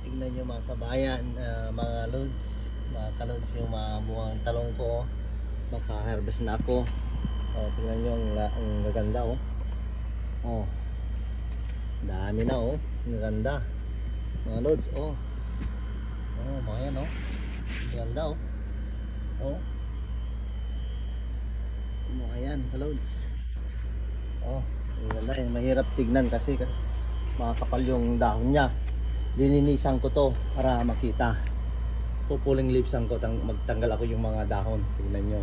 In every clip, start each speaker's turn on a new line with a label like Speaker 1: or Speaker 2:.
Speaker 1: Tignan nyo mga kabayan, mga loads, mga kalods, yung mga buwang talong ko. Maka-harvest na ako. Tignan nyo ang gaganda oh. Oh, dami na oh. Ang ganda. Mga loads oh. Mga yan oh. Ang ganda oh. Oh. Mga yan kalods. Ang ganda eh. Mahirap tignan kasi makakapal yung dahon niya. Lininisan ko to para makita. Pupuling lipsan ko, magtanggal ako yung mga dahon. Tingnan nyo,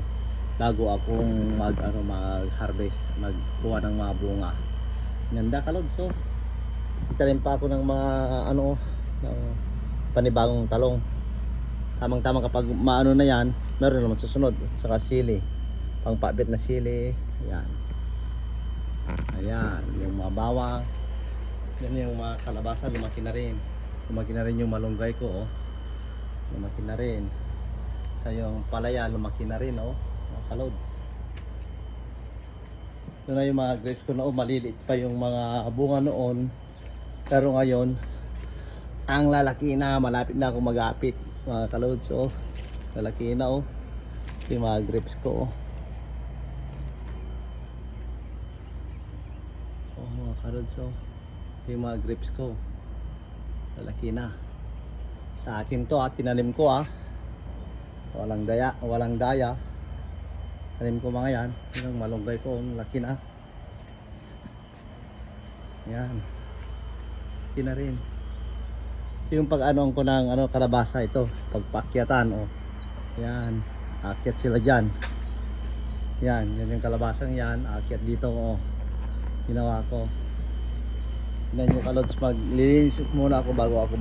Speaker 1: bago akong mag-harvest, magkuha ng mga bunga. Ganda kalod. So itanim pa ako ng mga ng panibagong talong. Tamang-tamang kapag maano na yan, meron naman susunod. Saka sili, pangpabit na sili. Yan. Ayan, yung mga bawang. Yan yung mga kalabasa, lumaki na rin. Lumaki na rin yung malunggay ko oh. Lumaki na rin. Sa yung palaya, lumaki na rin oh. Mga kalods. Ito na yung mga grapes ko na oh. Maliliit pa yung mga bunga noon. Pero ngayon, ang lalaki na, malapit na ako mag-apit. Mga kalods oh. Lalaki na oh. Yung mga grapes ko oh. Oh mga kalods oh. Yung mga grapes ko lalaki na. Sa akin to tinanim ko walang daya. Tanim ko mga yan. Yung malunggay ko laki na. Yan. Laki na rin. Yung pag ko ng kalabasa ito, pagpakyatan oh. Yan. Akyat sila diyan. Yan yung kalabasang yan, akyat dito oh. Ginawa ko. Tingnan nyo kalods, maglilinis muna ako bago ako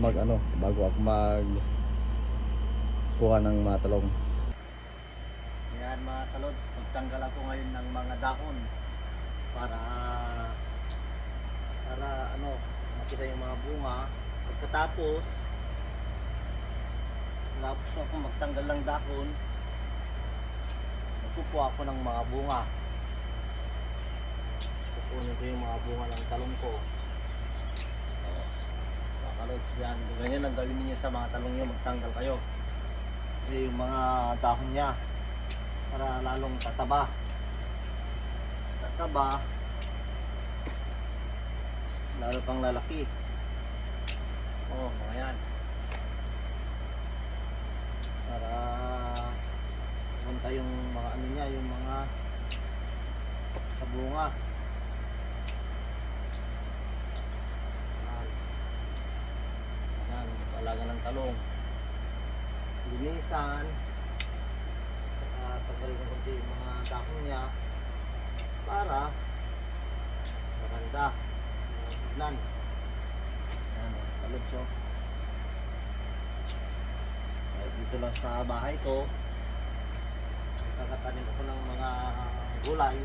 Speaker 1: kuha ng mga talong. Yan mga kalods, magtanggal ako ngayon ng mga dahon para makita yung mga bunga. Pagkatapos ako magtanggal ng dahon, magkukuha ako ng mga bunga. Kukunin ko yung mga bunga ng talong ko. Kalods yan, ganyan ang gawin niyo sa mga talong nyo, magtanggal kayo kasi yung mga dahon nya para lalong tataba lalo pang lalaki mga yan para punta yung mga nya, yung mga sa bunga. Alaga ng talong, linisan, saka tanggalin ko konti yung mga dahon niya para maganda tignan. Yan kalod siya. Dito lang sa bahay ko kakatanim ako ng mga gulay.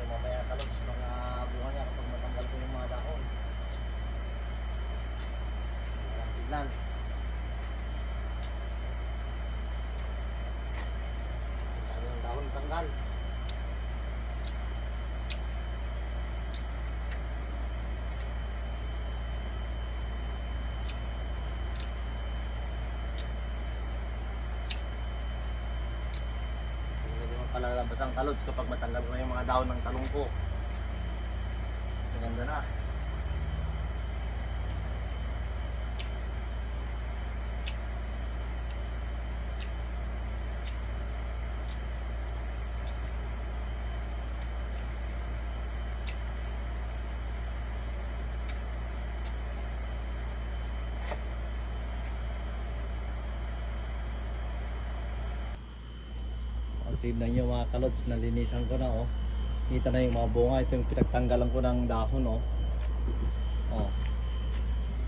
Speaker 1: Mamaya kalods, mga bunga niya kapag matanggal ko yung mga dahon. Walang tignan. Yung dahon tanggal. Palalabas ang kalods kapag matanggal ko na yung mga dahon ng talong ko. Maganda na. Tignan nyo mga kalods, nalinisan ko na oh. Kita na yung mga bunga. Ito yung pinagtanggalan ko ng dahon oh.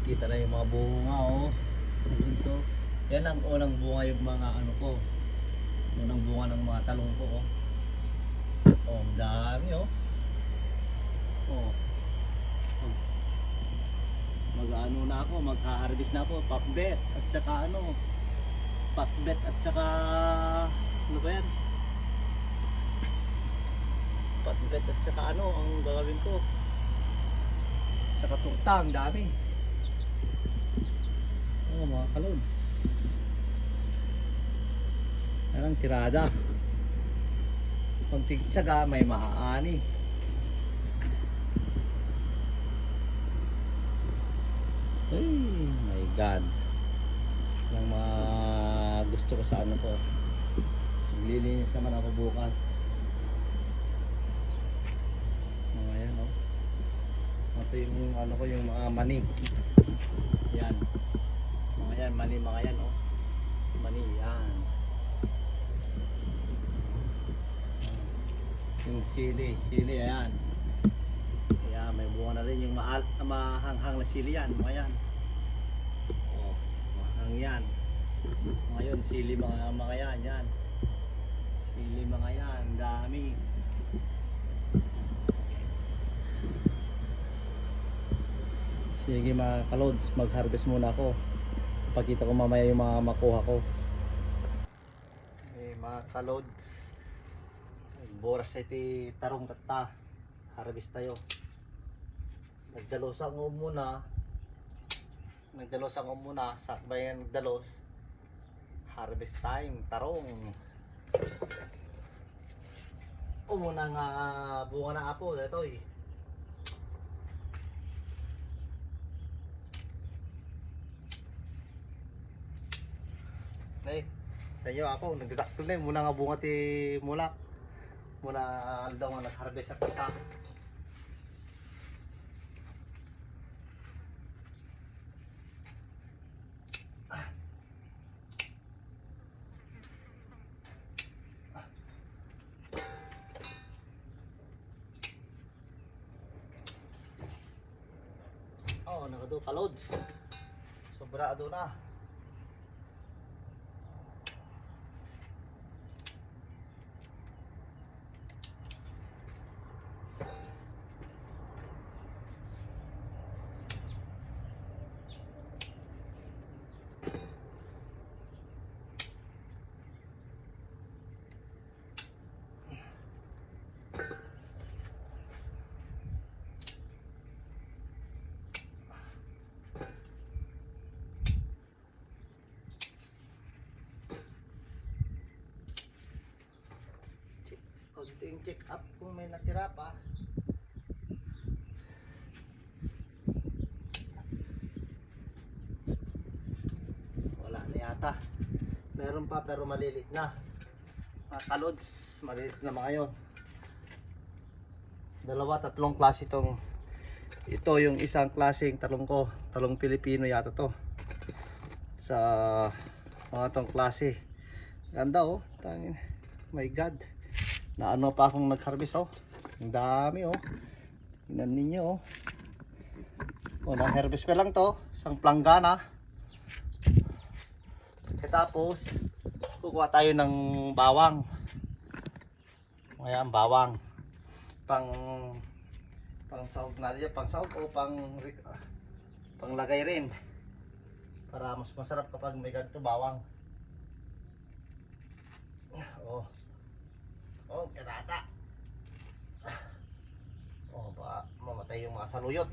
Speaker 1: Kita na yung mga bunga oh. So yan ang unang bunga yung mga unang bunga ng mga talong ko oh. Ang dami oh. Na ako, magha-harvest na ako, pakbet at saka pakbet at saka ano ba yan? pinakbet at saka ano ang gagawin ko. Saka tuktang, dami. Ano mga kalods. Yan ang tirada. Konting tiyaga, may maaani. Ay, my God. Yung mga gusto ko sa ano ko. Maglilinis naman ako bukas. Ayan o. Ito yung ano ko, yung mga mani. Yan. Mga yan, mani mga yan o. Mani, yan. Yung sili, ayan. Ayan, may bunga na rin yung mahanghang na sili yan, mga yan. O, mahang yan. Ngayon, sili mga yan, yan. Sili mga yan, dami. Sige mga kalods, mag-harvest muna ako. Ipakita ko mamaya yung mga makuha ko. Okay, mga kalods. Boras sa iti tarong tata. Harvest tayo. Nagdalos ang muna. Sakbayan nagdalos. Harvest time, tarong. Muna nga bunga na apo, ito eh. Ay, tayo ako, nagdidaktil na yun. Muna nga bunga ti mulak. Muna daw nga nag-harvest sa kata. Oh, nakado kalods. Sobra ado na. Konting check up kung may natira pa. Wala na yata. Meron pa pero malilit na. Mga kalods, malilit na mga yun. Dalawa, tatlong klase itong. Ito yung isang klaseng talong ko. Talong Pilipino yata to. Sa mga tong klase. Ganda oh. Tangin. My God. Na ano pa akong nag-harvest oh. Ang dami oh. Tingnan ninyo oh. O na-harvest pa lang to. Isang planggana. Tapos kukuha tayo ng bawang. Ayan, bawang. Pang sahog natin yan. Pang sahog o pang lagay rin. Para mas masarap kapag may ganito bawang. Oh. Oh, karata. Oh, ba mamatay yung mga saluyot.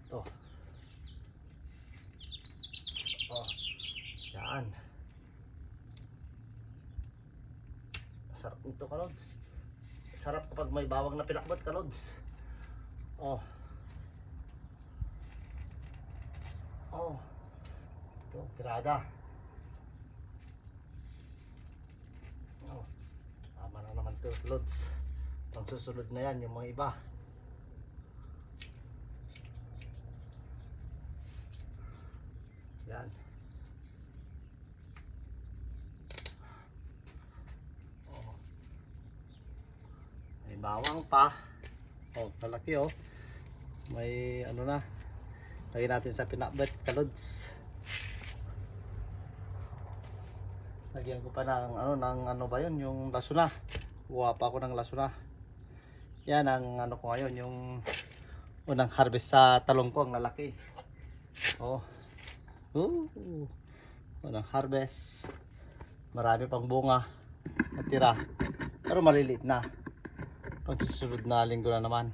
Speaker 1: Ito. Oh. Yan. Sarap nito, kalods. Sarap kapag may bawang na pinakbot, kalods. Oh. Oh. Ito, tirada. Naman to loads. Pang susunod na yan yung mga iba. Yan. Oh. May bawang pa. Oh, malaki oh. May ano na. Lagyan natin sa pinakbet, kalods. Lagyan ko pa ng ano ba yun, yung lasuna. Kuha pa ako ng lasuna. Yan ang ano ko ngayon, yung unang harvest sa talong ko, ang lalaki. Oh. Unang harvest. Marami pang bunga. natira. Pero maliliit na. Pag susunod na linggo na naman.